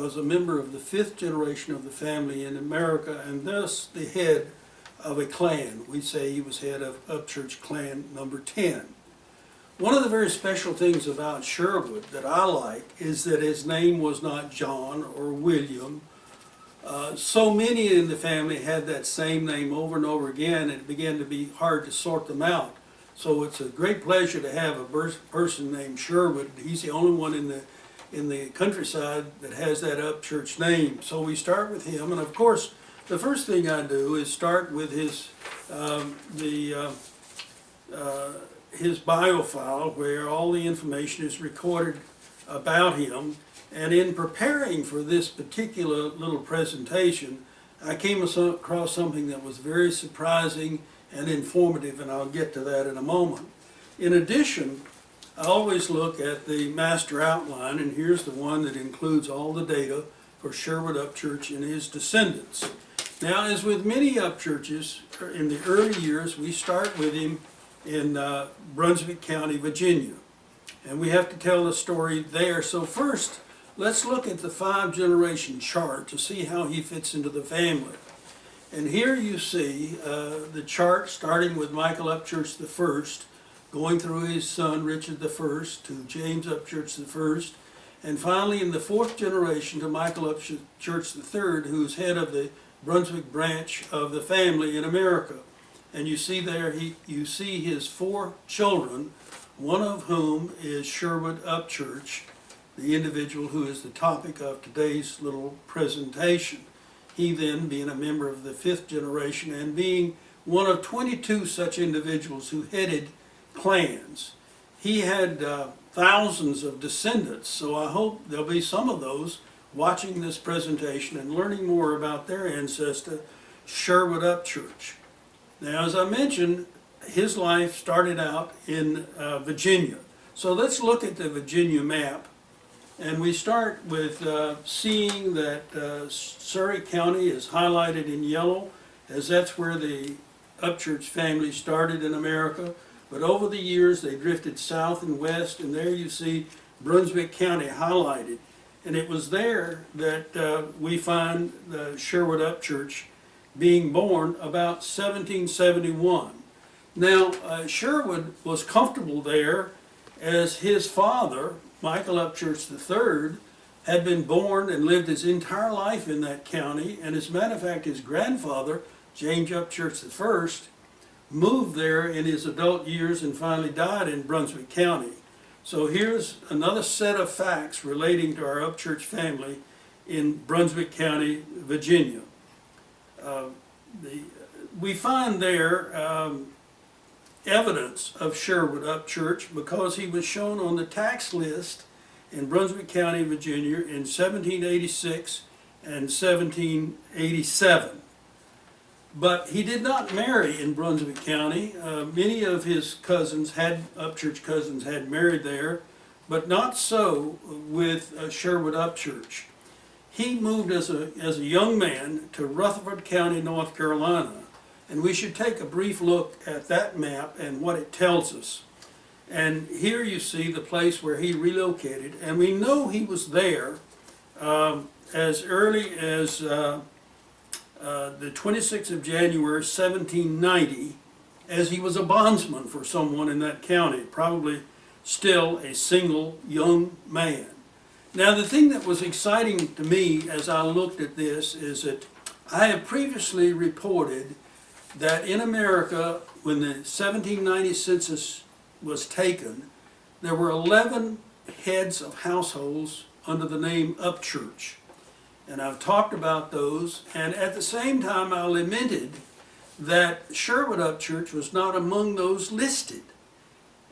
was a member of the 5th generation of the family in America, and thus the head of a clan. We say he was head of Upchurch clan number 10. One of the very special things about Sherwood that I like is that his name was not John or William. So many in the family had that same name over and over again, and it began to be hard to sort them out. So it's a great pleasure to have a person named Sherwood. He's the only one in the countryside that has that Upchurch name. So we start with him, and of course, the first thing I do is start with his bio file, where all the information is recorded about him. And in preparing for this particular little presentation, I came across something that was very surprising and informative, and I'll get to that in a moment. In addition, I always look at the master outline, and here's the one that includes all the data for Sherwood Upchurch and his descendants. Now, as with many Upchurches, in the early years, we start with him in Brunswick County, Virginia. And we have to tell the story there. So first, let's look at the 5-generation chart to see how he fits into the family. And here you see the chart starting with Michael Upchurch I, going through his son Richard I to James Upchurch I, and finally in the 4th generation to Michael Upchurch III, who's head of the Brunswick branch of the family in America. And you see there, you see his 4 children, one of whom is Sherwood Upchurch, the individual who is the topic of today's little presentation. He then, being a member of the 5th generation and being one of 22 such individuals who headed clans. He had thousands of descendants, so I hope there'll be some of those watching this presentation and learning more about their ancestor, Sherwood Upchurch. Now, as I mentioned, his life started out in Virginia. So let's look at the Virginia map. And we start with seeing that Surry County is highlighted in yellow, as that's where the Upchurch family started in America. But over the years, they drifted south and west, and there you see Brunswick County highlighted. And it was there that we find the Sherwood Upchurch being born about 1771. Now, Sherwood was comfortable there as his father, Michael Upchurch III, had been born and lived his entire life in that county, and as a matter of fact, his grandfather, James Upchurch I, moved there in his adult years and finally died in Brunswick County. So here's another set of facts relating to our Upchurch family in Brunswick County, Virginia. We find there evidence of Sherwood Upchurch because he was shown on the tax list in Brunswick County, Virginia in 1786 and 1787. But he did not marry in Brunswick County. Many of his cousins Upchurch cousins had married there, but not so with Sherwood Upchurch. He moved as a young man to Rutherford County, North Carolina. And we should take a brief look at that map and what it tells us. And here you see the place where he relocated, and we know he was there as early as the 26th of January 1790, as he was a bondsman for someone in that county, probably still a single young man. Now, the thing that was exciting to me as I looked at this is that I have previously reported that in America, when the 1790 census was taken, there were 11 heads of households under the name Upchurch. And I've talked about those, and at the same time I lamented that Sherwood Upchurch was not among those listed.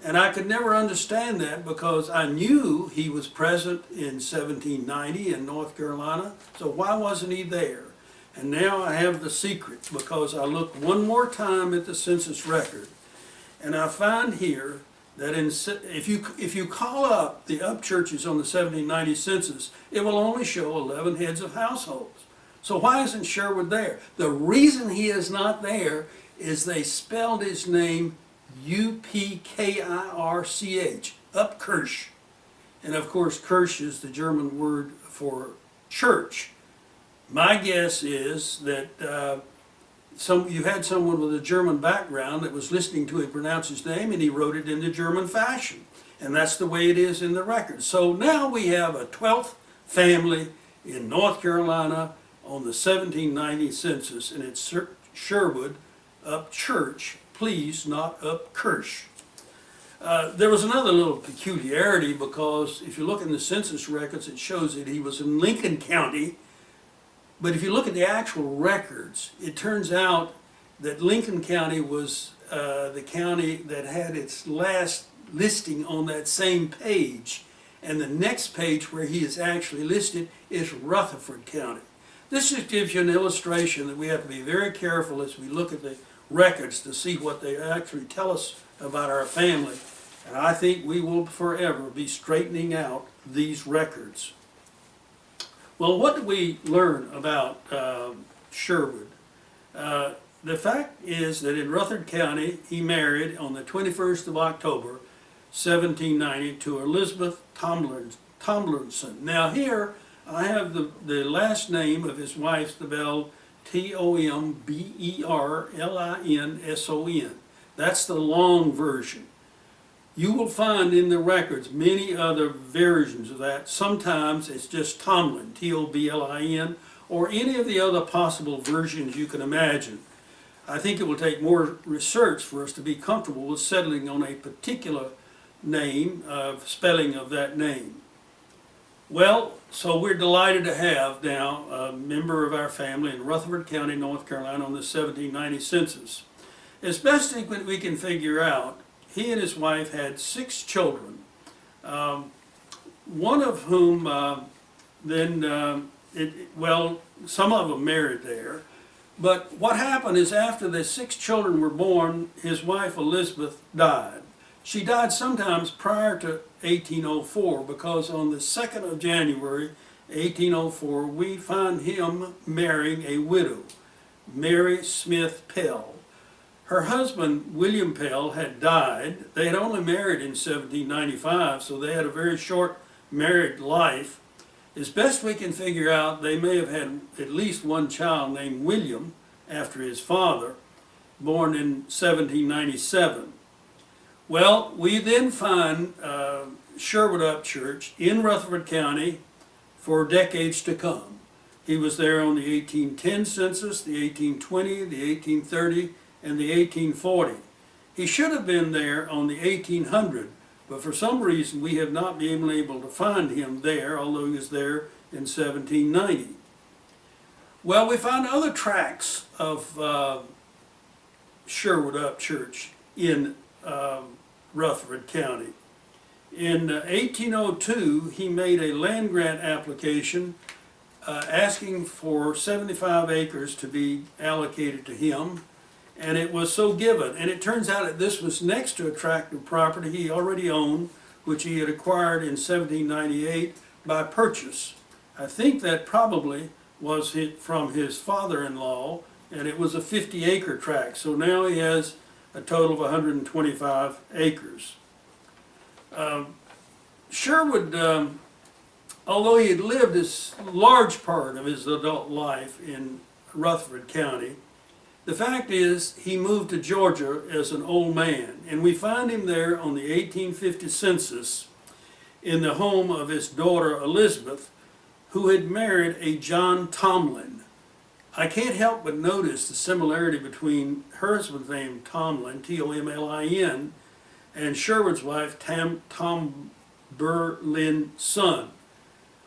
And I could never understand that because I knew he was present in 1790 in North Carolina, so why wasn't he there? And now I have the secret because I looked one more time at the census record, and I find here that if you call up the Upchurches on the 1790 census, it will only show 11 heads of households. So why isn't Sherwood there? The reason he is not there is they spelled his name Upkirch, Upkirch. And of course, Kirch is the German word for Upchurch. My guess is that you had someone with a German background that was listening to him pronounce his name, and he wrote it in the German fashion. And that's the way it is in the record. So now we have a 12th family in North Carolina on the 1790 census, and it's Sherwood, Upchurch, please, not Upchurch. There was another little peculiarity, because if you look in the census records, it shows that he was in Lincoln County. But if you look at the actual records, it turns out that Lincoln County was the county that had its last listing on that same page. And the next page where he is actually listed is Rutherford County. This just gives you an illustration that we have to be very careful as we look at the records to see what they actually tell us about our family. And I think we will forever be straightening out these records. Well, what do we learn about Sherwood? The fact is that in Rutherford County, he married on the 21st of October, 1790, to Elizabeth Tomlinson. Now here, I have the last name of his wife spelled Tomberlinson. That's the long version. You will find in the records many other versions of that. Sometimes it's just Tomlin, Toblin, or any of the other possible versions you can imagine. I think it will take more research for us to be comfortable with settling on a particular name, spelling of that name. Well, so we're delighted to have now a member of our family in Rutherford County, North Carolina on the 1790 census. As best we can figure out, he and his wife had 6 children, one of whom some of them married there. But what happened is after the 6 children were born, his wife Elizabeth died. She died sometimes prior to 1804, because on the 2nd of January, 1804, we find him marrying a widow, Mary Smith Pell. Her husband, William Pell, had died. They had only married in 1795, so they had a very short married life. As best we can figure out, they may have had at least one child named William, after his father, born in 1797. Well, we then find Sherwood Upchurch in Rutherford County for decades to come. He was there on the 1810 census, the 1820, the 1830, and the 1840. He should have been there on the 1800, but for some reason we have not been able to find him there, although he was there in 1790. Well, we found other tracts of Sherwood Upchurch in Rutherford County. In 1802, he made a land grant application asking for 75 acres to be allocated to him, and it was so given. And it turns out that this was next to a tract of property he already owned, which he had acquired in 1798 by purchase. I think that probably was from his father-in-law, and it was a 50-acre tract. So now he has a total of 125 acres. Sherwood, although he had lived this large part of his adult life in Rutherford County, the fact is he moved to Georgia as an old man, and we find him there on the 1850 census in the home of his daughter Elizabeth, who had married a John Tomlin. I can't help but notice the similarity between her husband's name Tomlin, Tomlin, and Sherwood's wife Tomberlinson.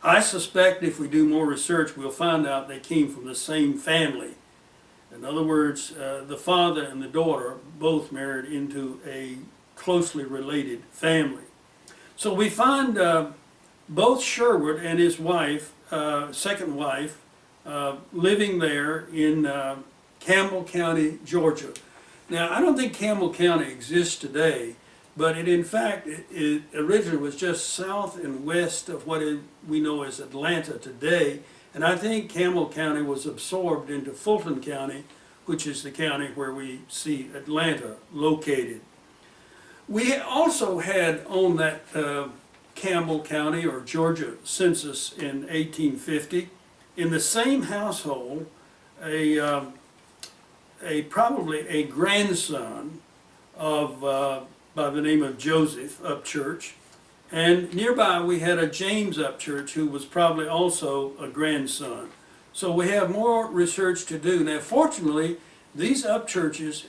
I suspect if we do more research, we'll find out they came from the same family. In other words, the father and the daughter both married into a closely related family. So we find both Sherwood and his wife, second wife, living there in Campbell County, Georgia. Now, I don't think Campbell County exists today, but it originally was just south and west of what we know as Atlanta today. And I think Campbell County was absorbed into Fulton County, which is the county where we see Atlanta located. We also had on that Campbell County or Georgia census in 1850 in the same household, probably a grandson of by the name of Joseph Upchurch, and nearby we had a James Upchurch who was probably also a grandson. So we have more research to do. Now, fortunately, these Upchurches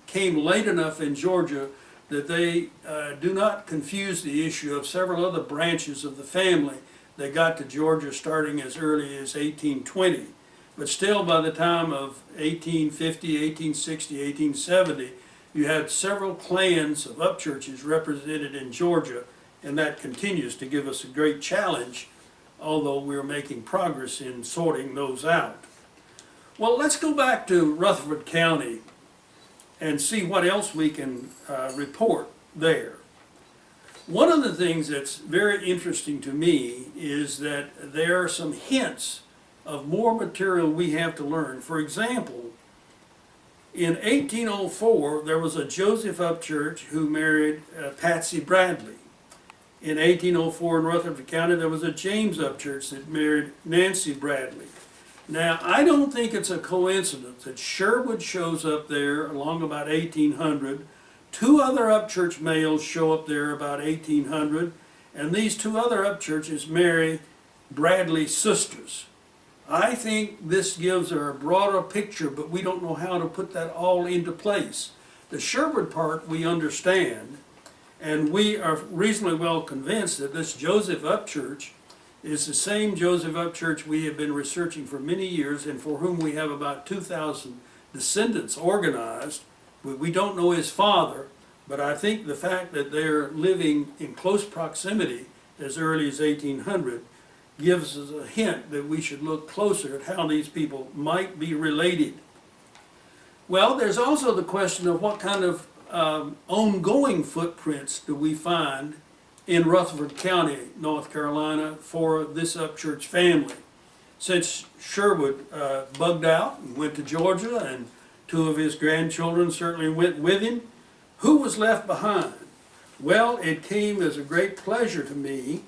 came late enough in Georgia that they do not confuse the issue of several other branches of the family that got to Georgia starting as early as 1820. But still, by the time of 1850, 1860, 1870, you had several clans of Upchurches represented in Georgia, and that continues to give us a great challenge, although we're making progress in sorting those out. Well, let's go back to Rutherford County and see what else we can report there. One of the things that's very interesting to me is that there are some hints of more material we have to learn. For example, in 1804, there was a Joseph Upchurch who married Patsy Bradley. In 1804 in Rutherford County, there was a James Upchurch that married Nancy Bradley. Now, I don't think it's a coincidence that Sherwood shows up there along about 1800. Two other Upchurch males show up there about 1800, and these two other Upchurches marry Bradley's sisters. I think this gives her a broader picture, but we don't know how to put that all into place. The Sherwood part we understand, and we are reasonably well convinced that this Joseph Upchurch is the same Joseph Upchurch we have been researching for many years and for whom we have about 2,000 descendants organized. We don't know his father, but I think the fact that they're living in close proximity as early as 1800 gives us a hint that we should look closer at how these people might be related. Well, there's also the question of what kind of ongoing footprints do we find in Rutherford County, North Carolina, for this Upchurch family. Since Sherwood bugged out and went to Georgia, and two of his grandchildren certainly went with him, who was left behind? Well, it came as a great pleasure to me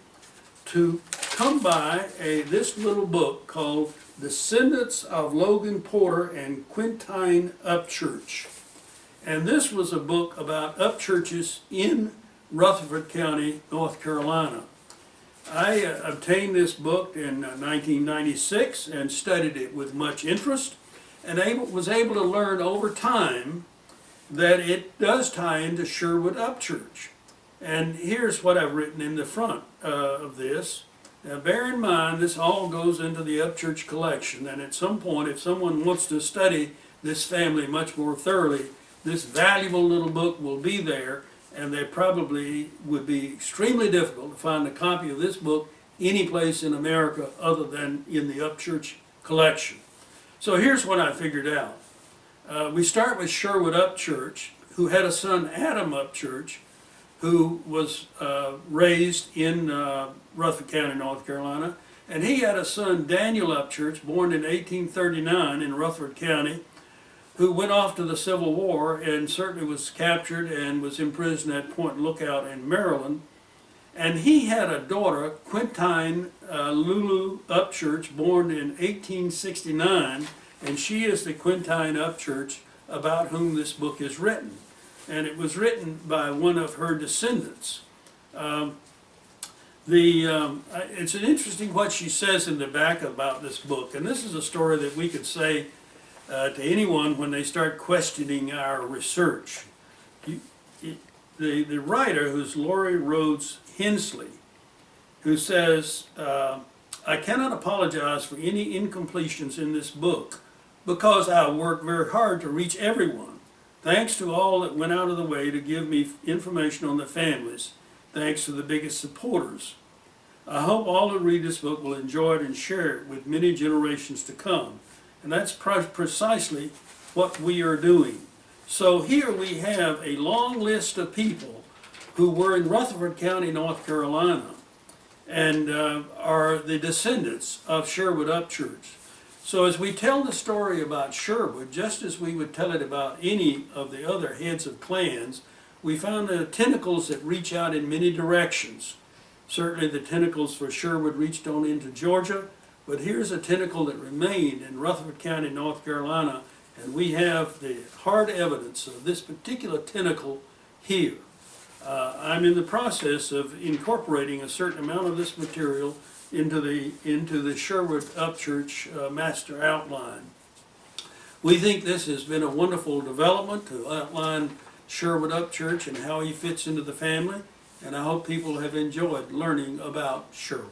to come by this little book called Descendants of Logan Porter and Quintine Upchurch. And this was a book about Upchurches in Rutherford County, North Carolina. I obtained this book in 1996 and studied it with much interest, and was able to learn over time that it does tie into Sherwood Upchurch. And here's what I've written in the front of this. Now, bear in mind, this all goes into the Upchurch collection, and at some point, if someone wants to study this family much more thoroughly, this valuable little book will be there, and they probably would be extremely difficult to find a copy of this book any place in America other than in the Upchurch collection. So here's what I figured out. We start with Sherwood Upchurch, who had a son, Adam Upchurch, who was raised in Rutherford County, North Carolina, and he had a son, Daniel Upchurch, born in 1839 in Rutherford County, who went off to the Civil War and certainly was captured and was imprisoned at Point Lookout in Maryland. And he had a daughter, Quintine Lulu Upchurch, born in 1869, and she is the Quintine Upchurch about whom this book is written. And it was written by one of her descendants. It's an interesting what she says in the back about this book, and this is a story that we could say to anyone when they start questioning our research. The writer, who's Laurie Rhodes Hensley, who says, I cannot apologize for any incompletions in this book because I worked very hard to reach everyone. Thanks to all that went out of the way to give me information on the families. Thanks to the biggest supporters. I hope all who read this book will enjoy it and share it with many generations to come. And that's precisely what we are doing. So here we have a long list of people who were in Rutherford County, North Carolina, and are the descendants of Sherwood Upchurch. So as we tell the story about Sherwood, just as we would tell it about any of the other heads of clans, we found the tentacles that reach out in many directions. Certainly the tentacles for Sherwood reached on into Georgia, But here's a tentacle that remained in Rutherford County, North Carolina, and we have the hard evidence of this particular tentacle here. I'm in the process of incorporating a certain amount of this material into the Sherwood Upchurch master outline. We think this has been a wonderful development to outline Sherwood Upchurch and how he fits into the family, and I hope people have enjoyed learning about Sherwood.